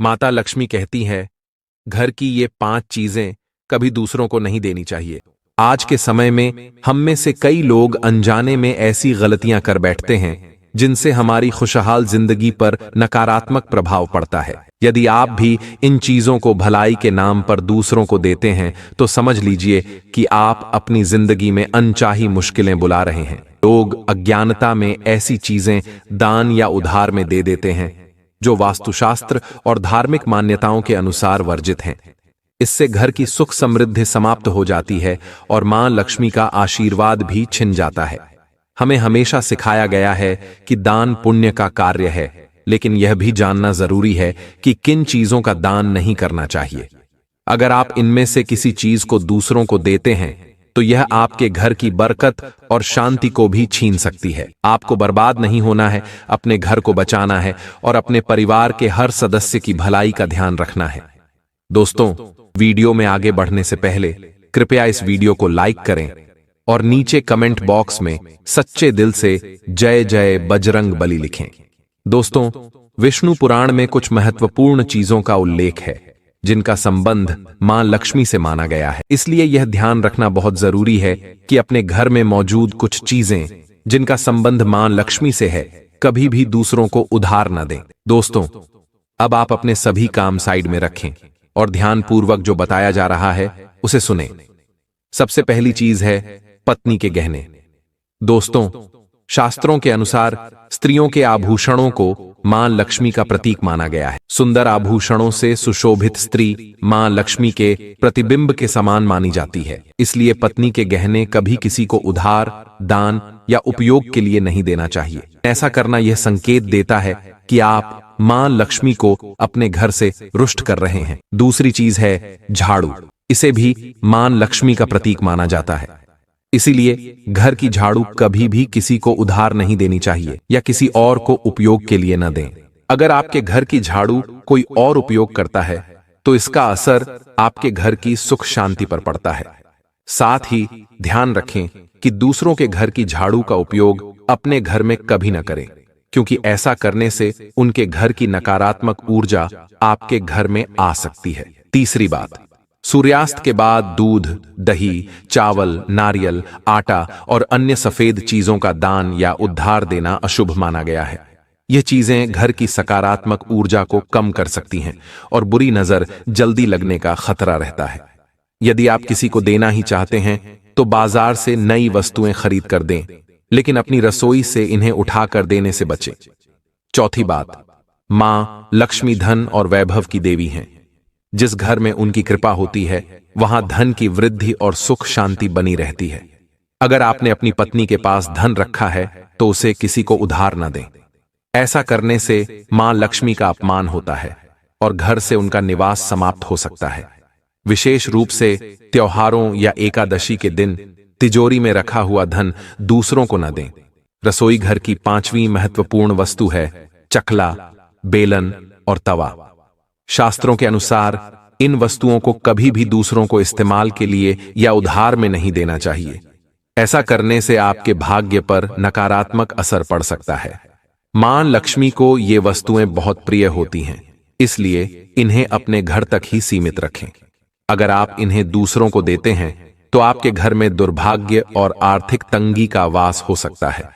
माता लक्ष्मी कहती है, घर की ये 5 चीजें कभी दूसरों को नहीं देनी चाहिए। आज के समय में हम में से कई लोग अनजाने में ऐसी गलतियां कर बैठते हैं जिनसे हमारी खुशहाल जिंदगी पर नकारात्मक प्रभाव पड़ता है। यदि आप भी इन चीजों को भलाई के नाम पर दूसरों को देते हैं तो समझ लीजिए कि आप अपनी जिंदगी में अनचाही मुश्किलें बुला रहे हैं। लोग अज्ञानता में ऐसी चीजें दान या उधार में दे देते हैं जो वास्तुशास्त्र और धार्मिक मान्यताओं के अनुसार वर्जित हैं। इससे घर की सुख समृद्धि समाप्त हो जाती है और मां लक्ष्मी का आशीर्वाद भी छिन जाता है। हमें हमेशा सिखाया गया है कि दान पुण्य का कार्य है, लेकिन यह भी जानना जरूरी है कि किन चीजों का दान नहीं करना चाहिए। अगर आप इनमें से किसी चीज को दूसरों को देते हैं तो यह आपके घर की बरकत और शांति को भी छीन सकती है। आपको बर्बाद नहीं होना है, अपने घर को बचाना है और अपने परिवार के हर सदस्य की भलाई का ध्यान रखना है। दोस्तों, वीडियो में आगे बढ़ने से पहले कृपया इस वीडियो को लाइक करें और नीचे कमेंट बॉक्स में सच्चे दिल से जय जय बजरंग बली लिखें। दोस्तों, विष्णु पुराण में कुछ महत्वपूर्ण चीजों का उल्लेख है जिनका संबंध मां लक्ष्मी से माना गया है। इसलिए यह ध्यान रखना बहुत जरूरी है कि अपने घर में मौजूद कुछ चीजें जिनका संबंध मां लक्ष्मी से है कभी भी दूसरों को उधार न दें। दोस्तों, अब आप अपने सभी काम साइड में रखें और ध्यानपूर्वक जो बताया जा रहा है उसे सुनें। सबसे पहली चीज है पत्नी के गहने। दोस्तों, शास्त्रों के अनुसार स्त्रियों के आभूषणों को मां लक्ष्मी का प्रतीक माना गया है। सुंदर आभूषणों से सुशोभित स्त्री मां लक्ष्मी के प्रतिबिंब के समान मानी जाती है। इसलिए पत्नी के गहने कभी किसी को उधार, दान या उपयोग के लिए नहीं देना चाहिए। ऐसा करना यह संकेत देता है कि आप मां लक्ष्मी को अपने घर से रुष्ट कर रहे हैं। दूसरी चीज है झाड़ू। इसे भी मां लक्ष्मी का प्रतीक माना जाता है। इसीलिए घर की झाड़ू कभी भी किसी को उधार नहीं देनी चाहिए या किसी और को उपयोग के लिए न दें। अगर आपके घर की झाड़ू कोई और उपयोग करता है तो इसका असर आपके घर की सुख शांति पर पड़ता है। साथ ही ध्यान रखें कि दूसरों के घर की झाड़ू का उपयोग अपने घर में कभी न करें, क्योंकि ऐसा करने से उनके घर की नकारात्मक ऊर्जा आपके घर में आ सकती है। तीसरी बात, सूर्यास्त के बाद दूध, दही, चावल, नारियल, आटा और अन्य सफेद चीजों का दान या उधार देना अशुभ माना गया है। ये चीजें घर की सकारात्मक ऊर्जा को कम कर सकती हैं और बुरी नजर जल्दी लगने का खतरा रहता है। यदि आप किसी को देना ही चाहते हैं तो बाजार से नई वस्तुएं खरीद कर दें, लेकिन अपनी रसोई से इन्हें उठाकर देने से बचें। चौथी बात, मां लक्ष्मी धन और वैभव की देवी हैं। जिस घर में उनकी कृपा होती है वहां धन की वृद्धि और सुख शांति बनी रहती है। अगर आपने अपनी पत्नी के पास धन रखा है तो उसे किसी को उधार न दें। ऐसा करने से मां लक्ष्मी का अपमान होता है और घर से उनका निवास समाप्त हो सकता है। विशेष रूप से त्योहारों या एकादशी के दिन तिजोरी में रखा हुआ धन दूसरों को न दें। रसोई घर की 5वीं महत्वपूर्ण वस्तु है चकला, बेलन और तवा। शास्त्रों के अनुसार इन वस्तुओं को कभी भी दूसरों को इस्तेमाल के लिए या उधार में नहीं देना चाहिए। ऐसा करने से आपके भाग्य पर नकारात्मक असर पड़ सकता है। मां लक्ष्मी को ये वस्तुएं बहुत प्रिय होती हैं, इसलिए इन्हें अपने घर तक ही सीमित रखें। अगर आप इन्हें दूसरों को देते हैं तो आपके घर में दुर्भाग्य और आर्थिक तंगी का वास हो सकता है।